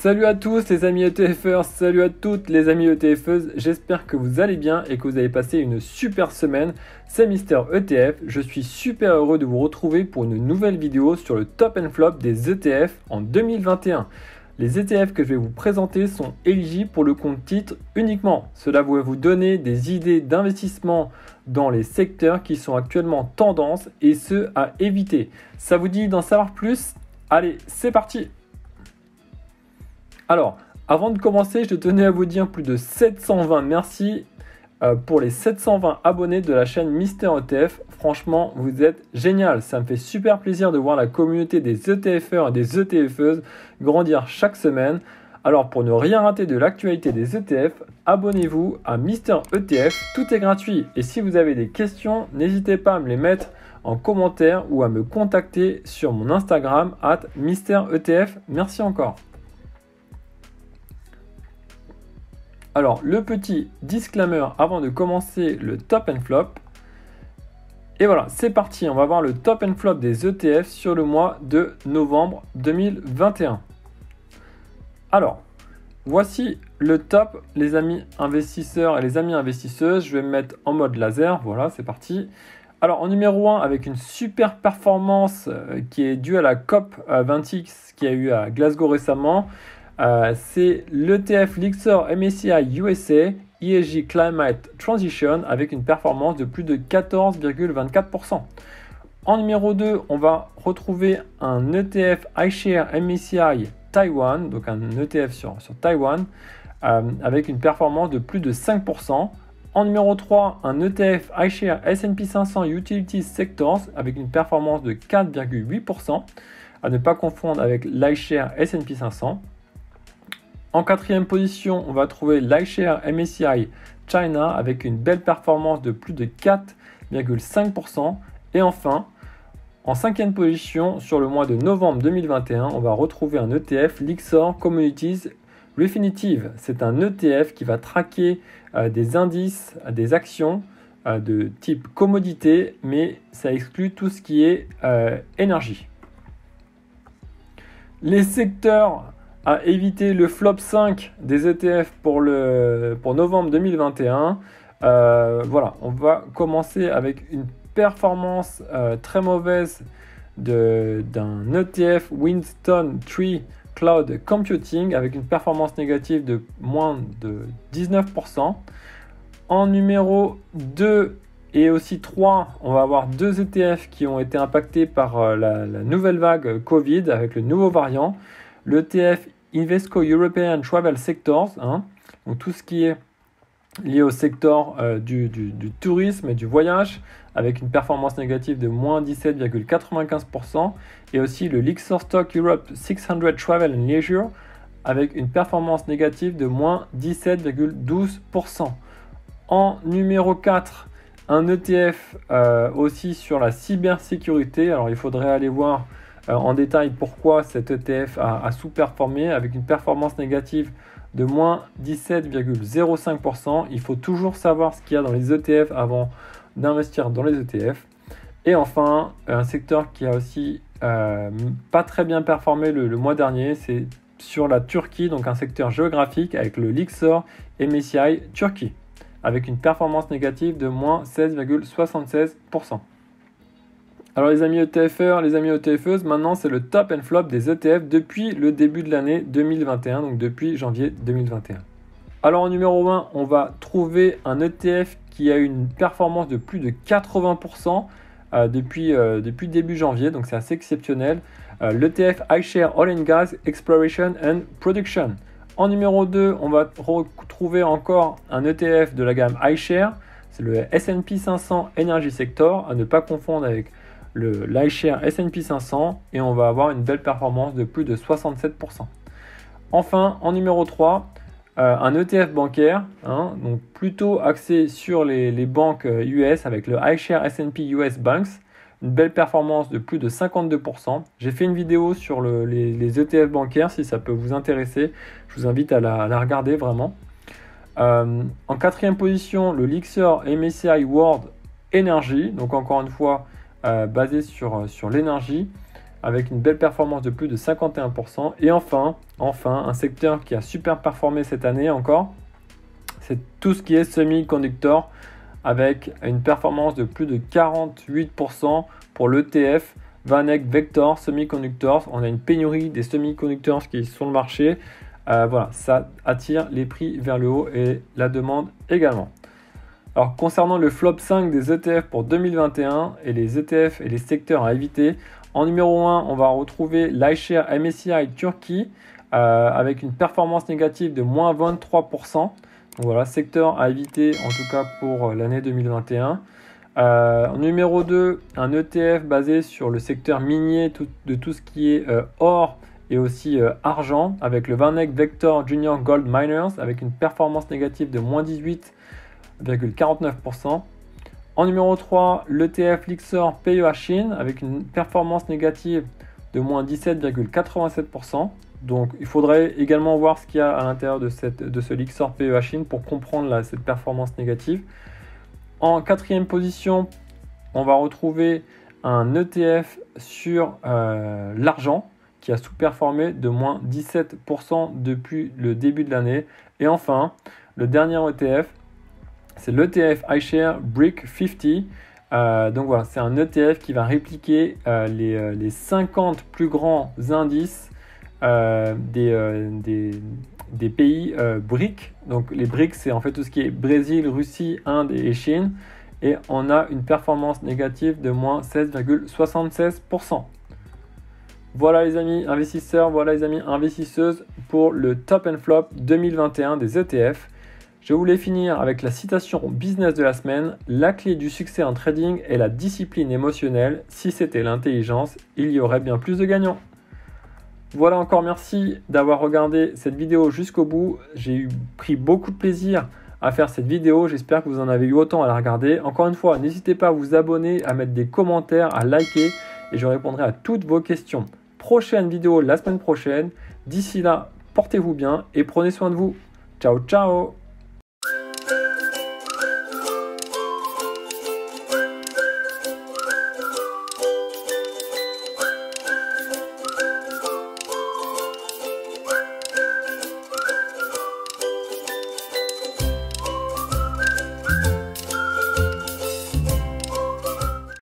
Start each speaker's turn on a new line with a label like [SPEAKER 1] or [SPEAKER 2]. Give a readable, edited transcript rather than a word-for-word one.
[SPEAKER 1] Salut à tous les amis ETFeurs, salut à toutes les amis ETFeuses, j'espère que vous allez bien et que vous avez passé une super semaine. C'est Mister ETF, je suis super heureux de vous retrouver pour une nouvelle vidéo sur le top and flop des ETF en 2021. Les ETF que je vais vous présenter sont éligibles pour le compte titre uniquement. Cela va vous donner des idées d'investissement dans les secteurs qui sont actuellement tendance et ceux à éviter. Ça vous dit d'en savoir plus? Allez, c'est parti! Alors, avant de commencer, je tenais à vous dire plus de 720 merci pour les 720 abonnés de la chaîne Mister ETF. Franchement, vous êtes génial. Ça me fait super plaisir de voir la communauté des ETFeurs et des ETFeuses grandir chaque semaine. Alors, pour ne rien rater de l'actualité des ETF, abonnez-vous à Mister ETF. Tout est gratuit. Et si vous avez des questions, n'hésitez pas à me les mettre en commentaire ou à me contacter sur mon Instagram @MisterETF. Merci encore. Alors, le petit disclaimer avant de commencer le top and flop. Et voilà, c'est parti. On va voir le top and flop des ETF sur le mois de novembre 2021. Alors, voici le top, les amis investisseurs et les amis investisseuses. Je vais me mettre en mode laser. Voilà, c'est parti. Alors, en numéro 1, avec une super performance qui est due à la COP 20X qui a eu à Glasgow récemment. C'est l'ETF Lyxor MSCI USA ESG Climate Transition avec une performance de plus de 14,24%. En numéro 2, on va retrouver un ETF iShares MSCI Taiwan, donc un ETF sur Taïwan, avec une performance de plus de 5%. En numéro 3, un ETF iShares S&P 500 Utilities Sectors avec une performance de 4,8%, à ne pas confondre avec l'iShares S&P 500. En quatrième position, on va trouver l'iShares MSCI China avec une belle performance de plus de 4,5%. Et enfin, en cinquième position, sur le mois de novembre 2021, on va retrouver un ETF Lyxor Commodities Refinitiv. C'est un ETF qui va traquer des indices, des actions de type commodité, mais ça exclut tout ce qui est énergie. Les secteurs à éviter, le flop 5 des ETF pour novembre 2021. Voilà, on va commencer avec une performance très mauvaise d'un ETF Winston Tree Cloud Computing avec une performance négative de moins de 19%. En numéro 2 et aussi 3, on va avoir deux ETF qui ont été impactés par la nouvelle vague Covid avec le nouveau variant. L'ETF Invesco European Travel Sectors, donc tout ce qui est lié au secteur du tourisme et du voyage, avec une performance négative de moins 17,95%, et aussi le Lyxor Stock Europe 600 Travel and Leisure, avec une performance négative de moins 17,12%. En numéro 4, un ETF aussi sur la cybersécurité. Alors il faudrait aller voir en détail pourquoi cet ETF a sous-performé avec une performance négative de moins 17,05%. Il faut toujours savoir ce qu'il y a dans les ETF avant d'investir dans les ETF. Et enfin, un secteur qui a aussi pas très bien performé le mois dernier, c'est sur la Turquie, donc un secteur géographique avec le Lyxor MSCI Turquie, avec une performance négative de moins 16,76%. Alors les amis ETFeurs, les amis ETFeuses, maintenant c'est le top and flop des ETF depuis le début de l'année 2021, donc depuis janvier 2021. Alors en numéro 1, on va trouver un ETF qui a une performance de plus de 80% depuis début janvier, donc c'est assez exceptionnel. L'ETF iShares Oil and Gas Exploration and Production. En numéro 2, on va retrouver encore un ETF de la gamme iShares, c'est le S&P 500 Energy Sector, à ne pas confondre avec l'iShares S&P 500, et on va avoir une belle performance de plus de 67%. Enfin, en numéro 3, un ETF bancaire, donc plutôt axé sur les banques US avec le iShares S&P US Banks, une belle performance de plus de 52%. J'ai fait une vidéo sur les ETF bancaires, si ça peut vous intéresser, je vous invite à la regarder vraiment. En quatrième position, le Lyxor MSCI World Energy, donc encore une fois basé sur l'énergie, avec une belle performance de plus de 51%. Et enfin, un secteur qui a super performé cette année encore, c'est tout ce qui est semi-conducteur, avec une performance de plus de 48% pour l'ETF VanEck Vector Semiconductors. On a une pénurie des semi-conducteurs qui sont sur le marché. Voilà, ça attire les prix vers le haut et la demande également. Alors concernant le flop 5 des ETF pour 2021 et les ETF et les secteurs à éviter, en numéro 1, on va retrouver l'iShare MSCI Turquie avec une performance négative de moins 23%. Donc voilà, secteur à éviter en tout cas pour l'année 2021. En numéro 2, un ETF basé sur le secteur minier de tout ce qui est or et aussi argent avec le VanEck Vector Junior Gold Miners avec une performance négative de moins 18,49%. En numéro 3, l'ETF Lixor PEA Chine avec une performance négative de moins 17,87%. Donc il faudrait également voir ce qu'il y a à l'intérieur de ce Lixor PEA Chine pour comprendre cette performance négative. En quatrième position, on va retrouver un ETF sur l'argent qui a sous-performé de moins 17% depuis le début de l'année. Et enfin, le dernier ETF, c'est l'ETF iShare Brick 50. Donc voilà, c'est un ETF qui va répliquer les 50 plus grands indices des pays BRIC. Donc les BRIC, c'est en fait tout ce qui est Brésil, Russie, Inde et Chine. Et on a une performance négative de moins 16,76%. Voilà les amis investisseurs, voilà les amis investisseuses pour le Top and Flop 2021 des ETF. Je voulais finir avec la citation business de la semaine. La clé du succès en trading est la discipline émotionnelle. Si c'était l'intelligence, il y aurait bien plus de gagnants. Voilà, encore merci d'avoir regardé cette vidéo jusqu'au bout. J'ai pris beaucoup de plaisir à faire cette vidéo. J'espère que vous en avez eu autant à la regarder. Encore une fois, n'hésitez pas à vous abonner, à mettre des commentaires, à liker et je répondrai à toutes vos questions. Prochaine vidéo la semaine prochaine. D'ici là, portez-vous bien et prenez soin de vous. Ciao, ciao!